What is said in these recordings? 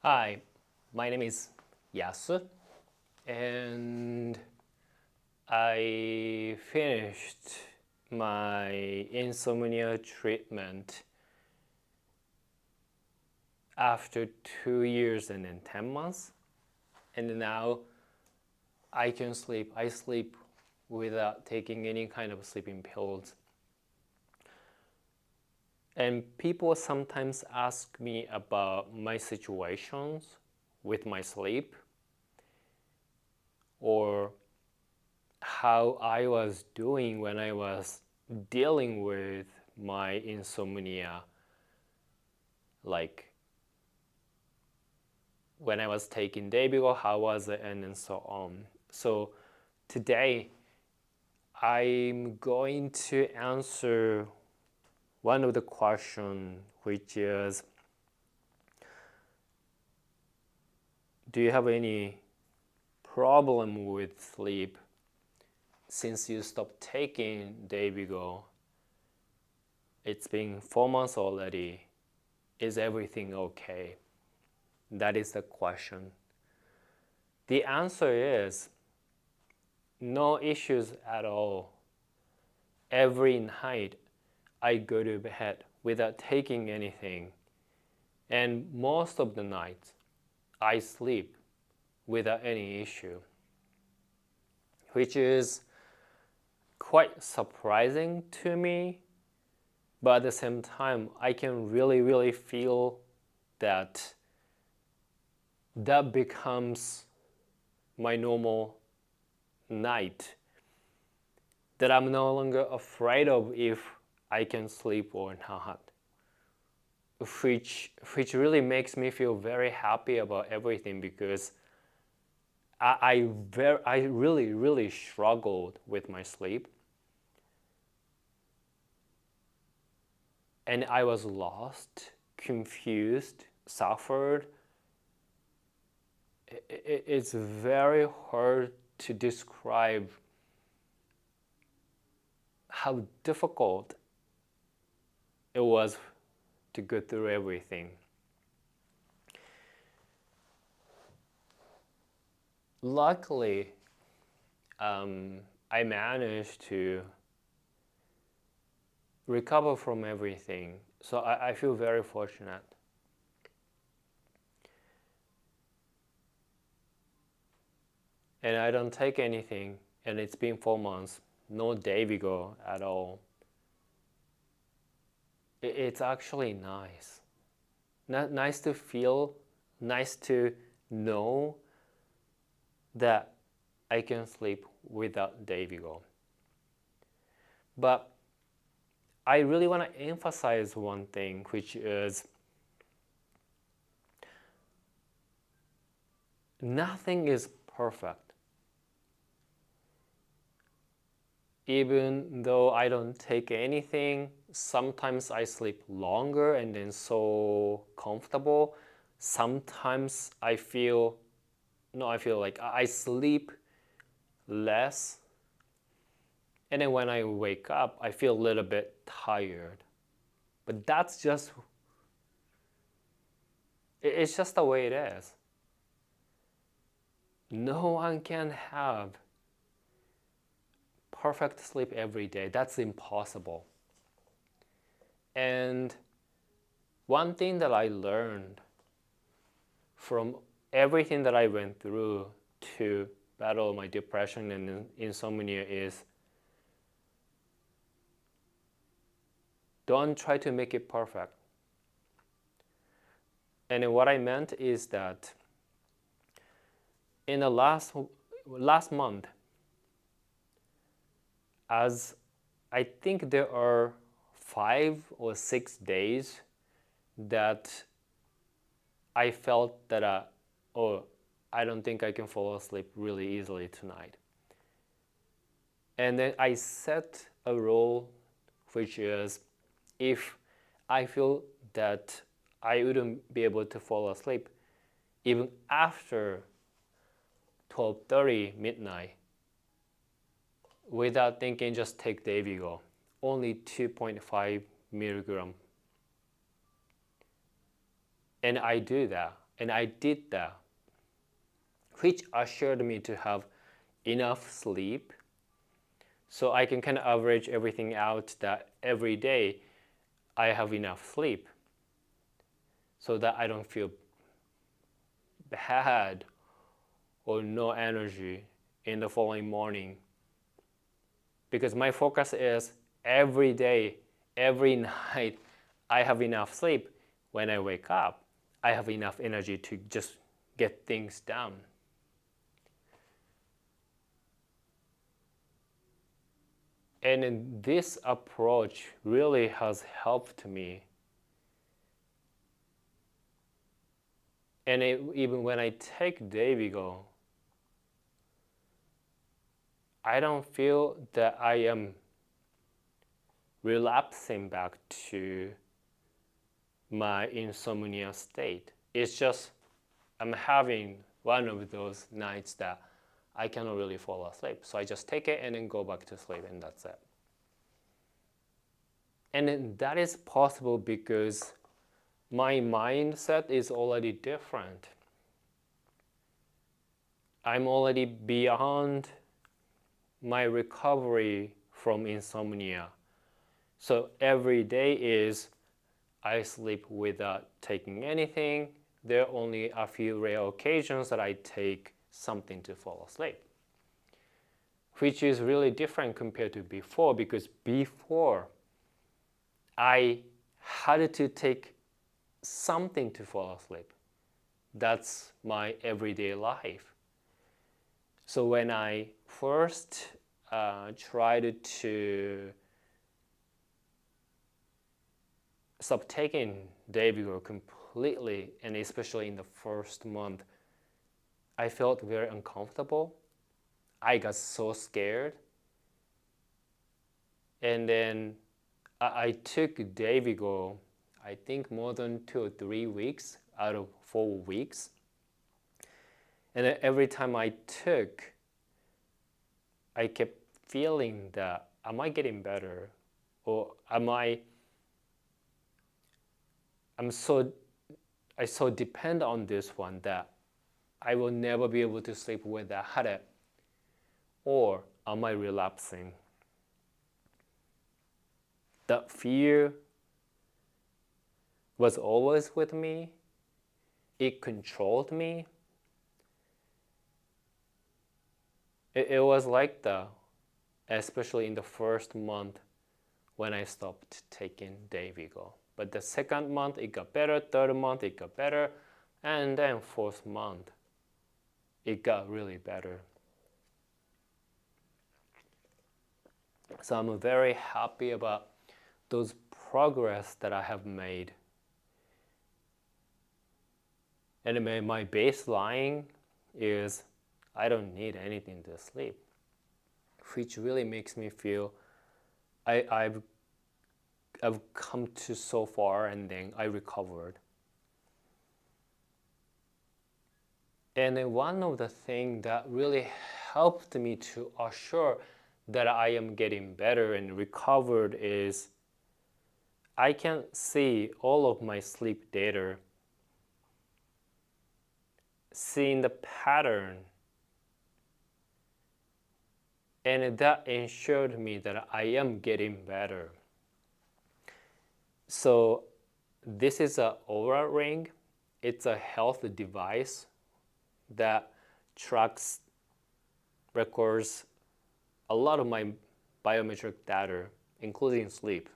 Hi, my name is Yasu, and I finished my insomnia treatment after 2 years and then 10 months, and now I can sleep. I sleep without taking any kind of sleeping pills. And people sometimes ask me about my situations with my sleep or how I was doing when I was dealing with my insomnia, like when I was taking Dayvigo, how was it, and then so on. So today I'm going to answer one of the questions, which is, do you have any problem with sleep since you stopped taking Dayvigo? It's been 4 months already. Is everything okay? That is the question. The answer is no issues at all. Every night I go to bed without taking anything, and most of the nights I sleep without any issue, which is quite surprising to me, but at the same time I can really feel that becomes my normal night, that I'm no longer afraid of if I can sleep or not, which really makes me feel very happy about everything, because I really struggled with my sleep, and I was lost, confused, suffered. It's very hard to describe how difficult it was to go through everything. Luckily, I managed to recover from everything, so I feel very fortunate. And I don't take anything, and it's been 4 months, no Dayvigo at all. It's actually nice. Nice to feel, nice to know that I can sleep without Dayvigo. But I really want to emphasize one thing, which is nothing is perfect. Even though I don't take anything, sometimes I sleep longer and then so comfortable. Sometimes I feel like I sleep less, and then when I wake up, I feel a little bit tired. But that's just, it's just the way it is. No one can have perfect sleep every day. That's impossible. And one thing that I learned from everything that I went through to battle my depression and insomnia is, don't try to make it perfect. And what I meant is that in the last month, as I think there are 5 or 6 days that I felt that I don't think I can fall asleep really easily tonight. And then I set a rule, which is, if I feel that I wouldn't be able to fall asleep even after 12:30 midnight, without thinking, just take Dayvigo, only 2.5 milligram. And I do that. And I did that, which assured me to have enough sleep so I can kind of average everything out that every day I have enough sleep so that I don't feel bad or no energy in the following morning. Because my focus is every day, every night, I have enough sleep. When I wake up, I have enough energy to just get things done. And this approach really has helped me. And even when I take Dayvigo, I don't feel that I am relapsing back to my insomnia state. It's just I'm having one of those nights that I cannot really fall asleep. So I just take it and then go back to sleep, and that's it. And then that is possible because my mindset is already different. I'm already beyond my recovery from insomnia. So every day is I sleep without taking anything. There are only a few rare occasions that I take something to fall asleep, which is really different compared to before, because before I had to take something to fall asleep. That's my everyday life. So when I first tried to stop taking Dayvigo completely, and especially in the first month, I felt very uncomfortable. I got so scared. And then I took Dayvigo, I think more than 2 or 3 weeks out of 4 weeks. And then every time I took, I kept feeling that, am I getting better? Or I so depend on this one that I will never be able to sleep without it. Or am I relapsing? That fear was always with me. It controlled me. It was like that, especially in the first month when I stopped taking Dayvigo. But the second month it got better, third month it got better, and then fourth month it got really better. So I'm very happy about those progress that I have made. And my baseline is I don't need anything to sleep, which really makes me feel I've come to so far, and then I recovered. And then one of the things that really helped me to assure that I am getting better and recovered is I can see all of my sleep data, seeing the pattern, and that ensured me that I am getting better. So this is an Oura ring. It's a health device that tracks, records a lot of my biometric data, including sleep.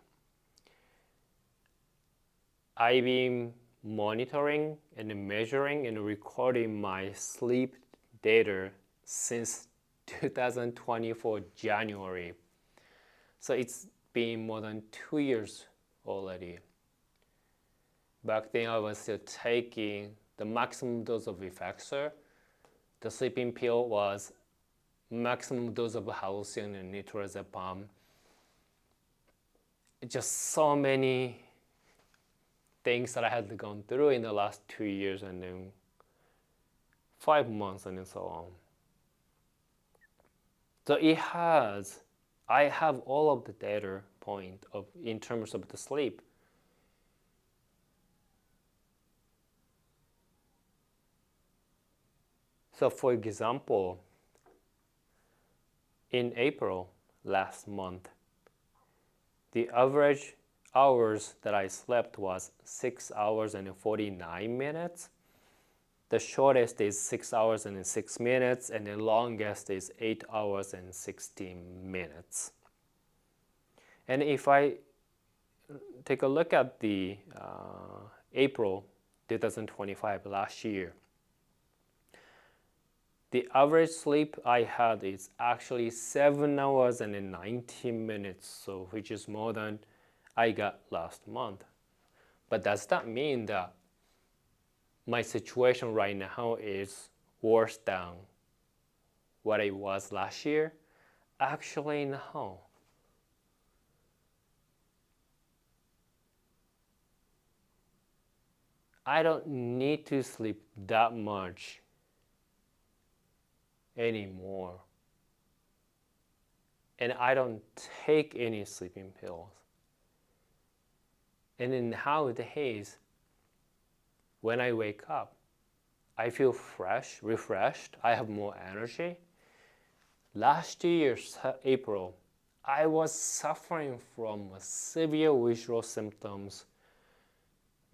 I've been monitoring and measuring and recording my sleep data since 2024 January. So it's been more than 2 years already. Back then I was still taking the maximum dose of Effexor. The sleeping pill was maximum dose of hallucin and nitrazepam. Just so many things that I had gone through in the last 2 years, and then 5 months, and then so on. So I have all of the data point in terms of the sleep. So for example, in April last month, the average hours that I slept was 6 hours and 49 minutes. The shortest is 6 hours and 6 minutes, and the longest is 8 hours and 16 minutes. And if I take a look at the April 2025 last year, the average sleep I had is actually 7 hours and 19 minutes, so which is more than I got last month. But does that mean that my situation right now is worse than what it was last year? Actually, no. I don't need to sleep that much anymore. And I don't take any sleeping pills. And in nowadays, when I wake up, I feel fresh, refreshed, I have more energy. Last year's April, I was suffering from severe visual symptoms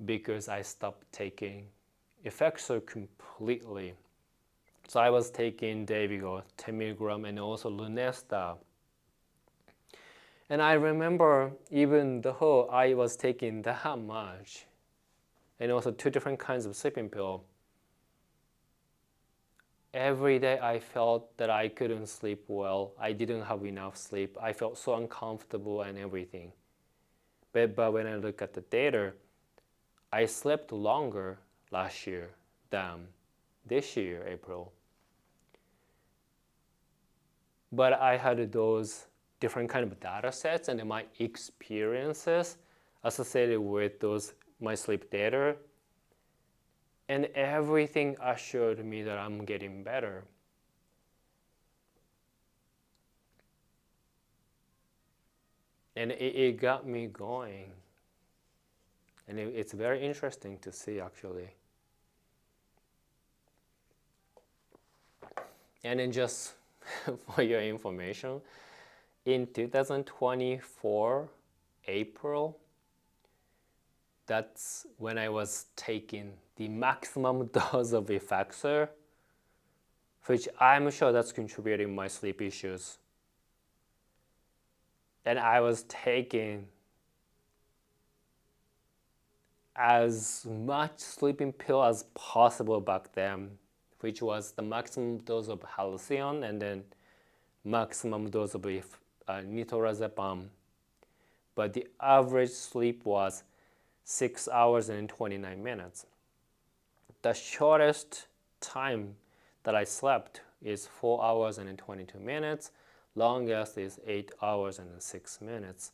because I stopped taking Effexor completely. So I was taking Dayvigo 10 milligram and also Lunesta. And I remember even though I was taking that much, and also 2 different kinds of sleeping pill, every day I felt that I couldn't sleep well. I didn't have enough sleep. I felt so uncomfortable and everything. But when I look at the data, I slept longer last year than this year, April. But I had those different kind of data sets and my experiences associated with those my sleep data, and everything assured me that I'm getting better. And it got me going. And it's very interesting to see, actually. And then just for your information, in 2024, April, that's when I was taking the maximum dose of Effexor, which I'm sure that's contributing my sleep issues. And I was taking as much sleeping pill as possible back then, which was the maximum dose of halcyon and then maximum dose of nitorazepam. But the average sleep was 6 hours and 29 minutes. The shortest time that I slept is 4 hours and 22 minutes. Longest is 8 hours and 6 minutes.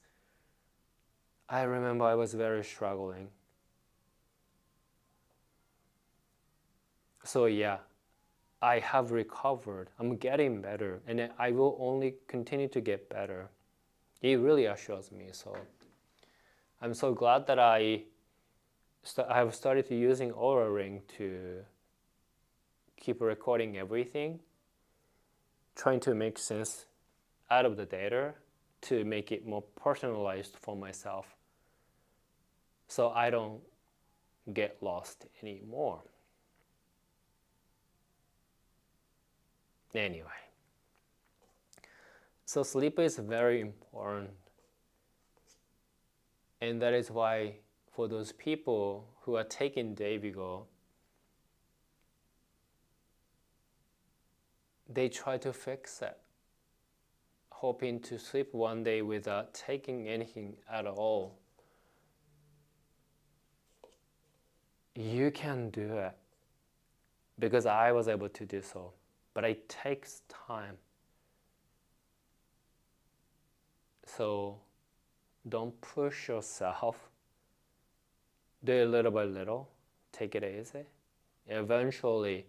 I remember I was very struggling. So yeah, I have recovered. I'm getting better, and I will only continue to get better. It really assures me. So I'm so glad that I have started using Aura Ring to keep recording everything, trying to make sense out of the data to make it more personalized for myself, so I don't get lost anymore. Anyway, so sleep is very important, and that is why for those people who are taking Dayvigo, they try to fix it, hoping to sleep one day without taking anything at all. You can do it, because I was able to do so, but it takes time. So don't push yourself. Do it little by little. Take it easy. Eventually,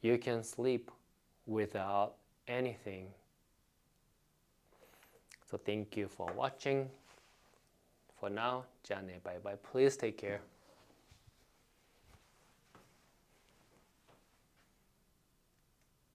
you can sleep without anything. So thank you for watching. For now, Jane, bye bye. Please take care.